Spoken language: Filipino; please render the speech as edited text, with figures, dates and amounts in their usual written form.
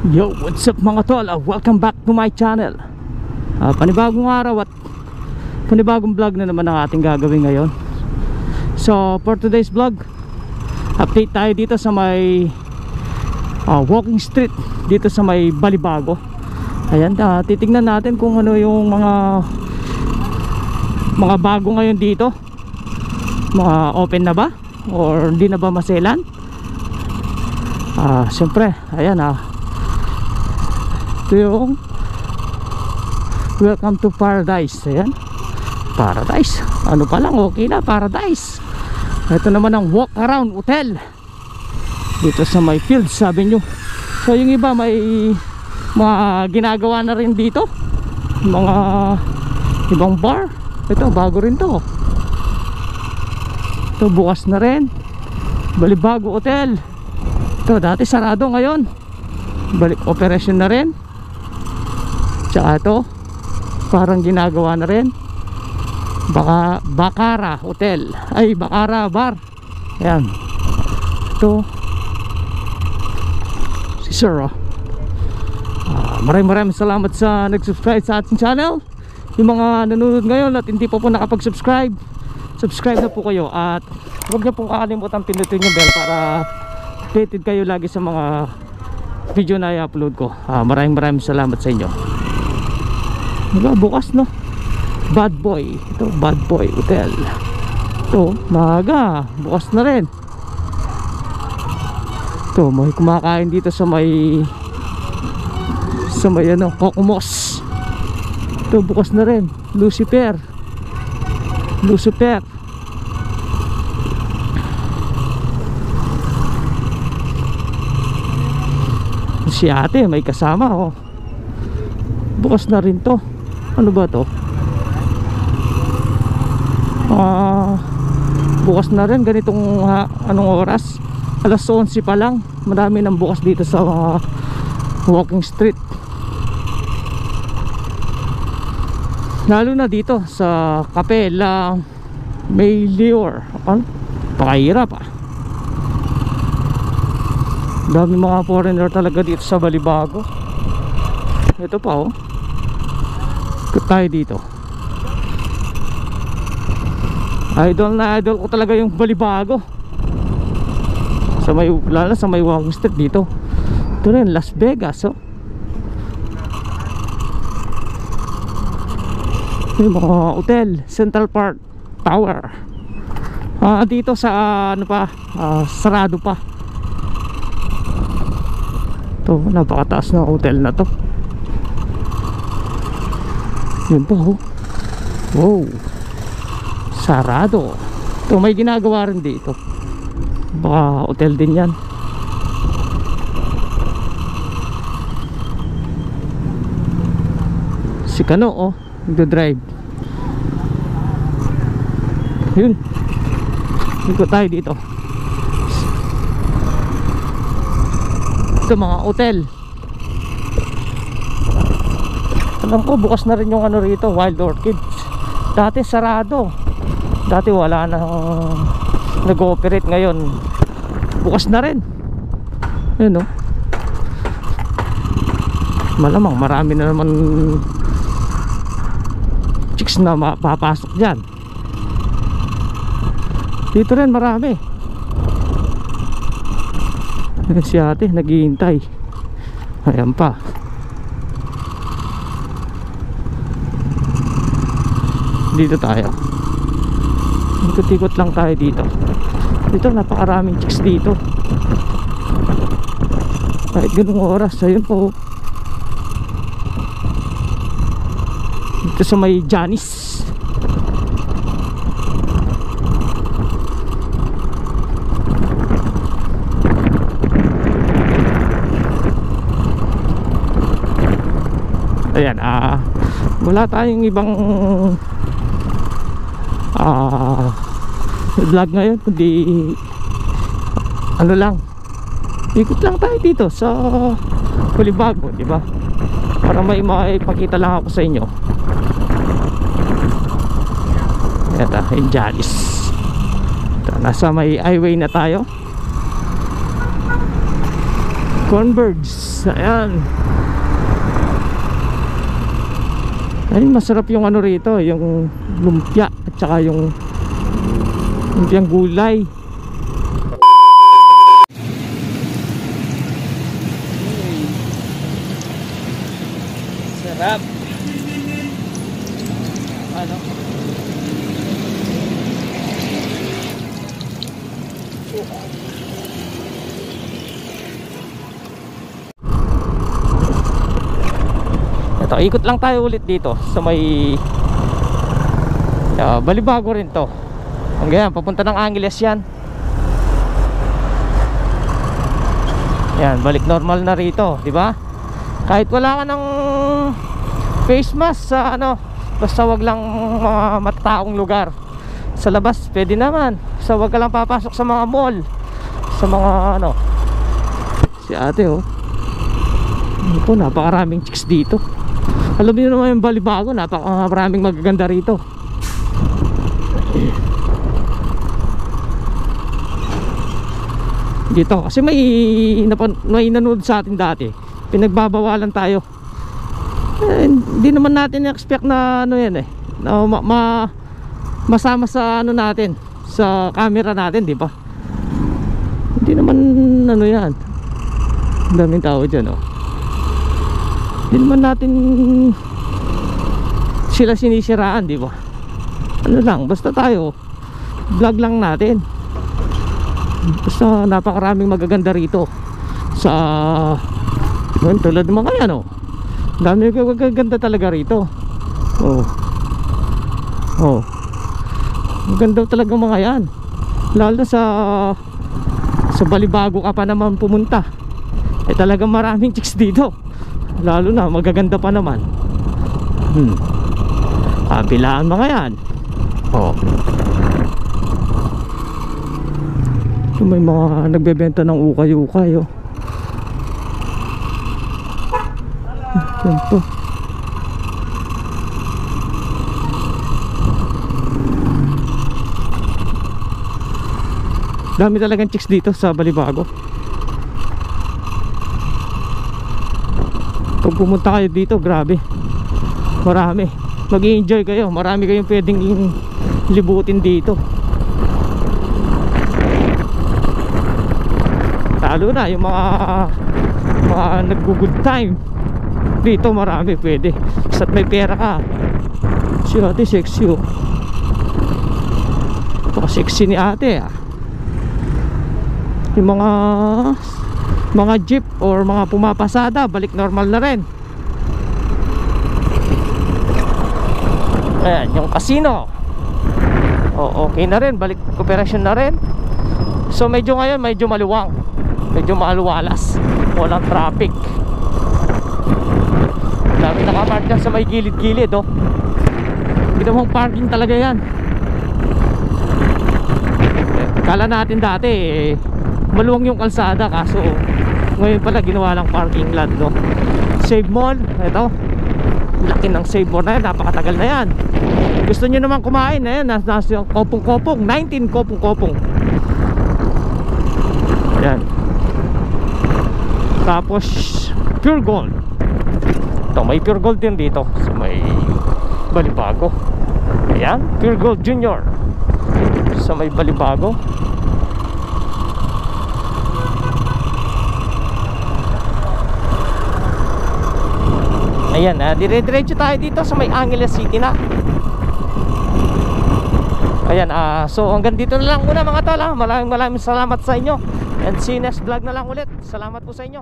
Yo, what's up mga tol? Welcome back to my channel. Panibagong araw at panibagong vlog na naman ang ating gagawin ngayon. So for today's vlog, update tayo dito sa may walking street dito sa may Balibago. Ayan, titignan natin kung ano yung mga bago ngayon dito. Mga open na ba? Or di na ba maselan? Siyempre, ayan ito yung Welcome to Paradise. Ayan, Paradise. Ano pa lang, okay na, Paradise. Ito naman ang Walk Around Hotel dito sa may Fields Avenue. So yung iba may mga ginagawa na rin dito, mga ibang bar. Ito bago rin to. Ito bukas na rin, Balibago Hotel. Ito dati sarado, ngayon balik operation na rin. Tsaka ito parang ginagawa na rin, Bacara Hotel, ay Bacara Bar. Ayan, ito si Sir. Maraming salamat sa nag-subscribe sa ating channel. Yung mga nanonood ngayon at hindi pa po nakapag-subscribe, subscribe na po kayo. At huwag niyo pong kakalimutan pindutin yung bell para updated kayo lagi sa mga video na i-upload ko. Maraming salamat sa inyo. Diba, bukas no, Bad Boy. Ito Bad Boy Hotel. Ito maaga, bukas na rin. Ito may kumakain dito sa may ano, Kokomos. Ito bukas na rin, Lucifer. Si ate may kasama, bukas na rin to. Ano ba to? Bukas na rin, ganitong anong oras? Alas 11 pa lang. Marami nang bukas dito sa walking street, lalo na dito sa Capella Mayor. Pakahirap dami mga foreigner talaga dito sa Balibago. Ito pa ikot tayo dito. Idol ko talaga yung Balibago, lalo sa may walking street dito. Ito rin Las Vegas. Yung mga hotel, Central Park Tower. Dito sa ano pa, sarado pa. Ito, napakataas na hotel na to. Yun po, wow, sarado. Ito may ginagawa rin dito, baka hotel din yan. Si Kano nagdo-drive. Yun, ikot tayo dito. Ito mga hotel. Alam ko bukas na rin yung ano rito, Wild Orchids. Dati sarado, dati wala na nag-ooperate. Ngayon bukas na rin. Yun malamang marami na naman chicks na mapapasok dyan. Dito rin marami. Si ate naghihintay. Ayan pa. Dito tayo, ikot-ikot lang tayo dito. Dito napakaraming chicks dito kahit ganung oras. Ayun po, dito sa may Janice. Ayan, wala tayong ibang vlog ngayon kundi ano lang, ikot lang tayo dito sa Balibago, diba? Para may maipakita lang ako sa inyo. Ito, yung Janice. Ito, nasa may highway na tayo. Cornbirds. Ayan. Ayun, masarap yung ano rito, yung lumpia at saka yung lumpiang gulay. Sarap. Ano? Ito, ikot lang tayo ulit dito sa may Balibago rin to. Ang ganyan, papunta ng Angeles yan. Yan, balik normal na rito, di ba? Kahit wala ka ng face mask sa ano, basta wag lang mga matataong lugar. Sa labas, pwede naman. Basta wag ka lang papasok sa mga mall, sa mga ano. Si ate oh. Ano po, napakaraming chicks dito. Alam niyo naman yung Balibago, napakaraming magaganda rito. Dito kasi may nanood sa atin dati, pinagbabawalan tayo. Hindi naman natin expect na ano yan na masama sa ano natin, sa camera natin, di ba? Hindi naman ano yan, daming tao dyan oh. Hindi naman natin sila sinisiraan, di ba? Ano lang, basta tayo vlog lang natin. Basta napakaraming magaganda rito sa tulad ng mga yan oh. Dami magaganda talaga rito. Oh. Oh. Maganda talaga mga yan. Lalo sa Balibago ka pa naman pumunta, talagang maraming chicks dito. Lalo na magaganda pa naman. Kabilaan mga yan. Oh. May mga nagbebenta ng ukay-ukay oh. Yan po. Dami talagang chicks dito sa Balibago. Pag pumunta kayo dito, grabe, marami. Mag-i-enjoy kayo. Marami kayong pwedeng libutin dito. Lalo na yung mga nag-good time dito, marami pwede. Basta't may pera ka. Si ate sexy oh. Ito sexy ni ate ah. Yung mga jeep or mga pumapasada, balik normal na rin. Ayan, yung casino okay na rin, balik operasyon na rin. So medyo ngayon, medyo maluwang, medyo maluwalas, walang traffic. Dami nakapark dyan sa may gilid-gilid oh. Ginawang parking talaga yan. Kala natin dati maluwang yung kalsada, kaso ngayon pala ginawa lang parking lot no. Save Mall, ito laki ng Save Mall na yan, napakatagal na yan. Gusto nyo naman kumain na yan, nasa yung kopong-kopong 19 kopong-kopong. Yan. Tapos Pure Gold. Ito, may Pure Gold din dito sa may Balibago. Ayan, Pure Gold Junior sa may Balibago. Ayan, dire-diretso tayo dito sa may Angeles City na. Ayan, so hanggang dito na lang muna mga tol. Maraming salamat sa inyo. And see you next vlog na lang ulit. Salamat po sa inyo.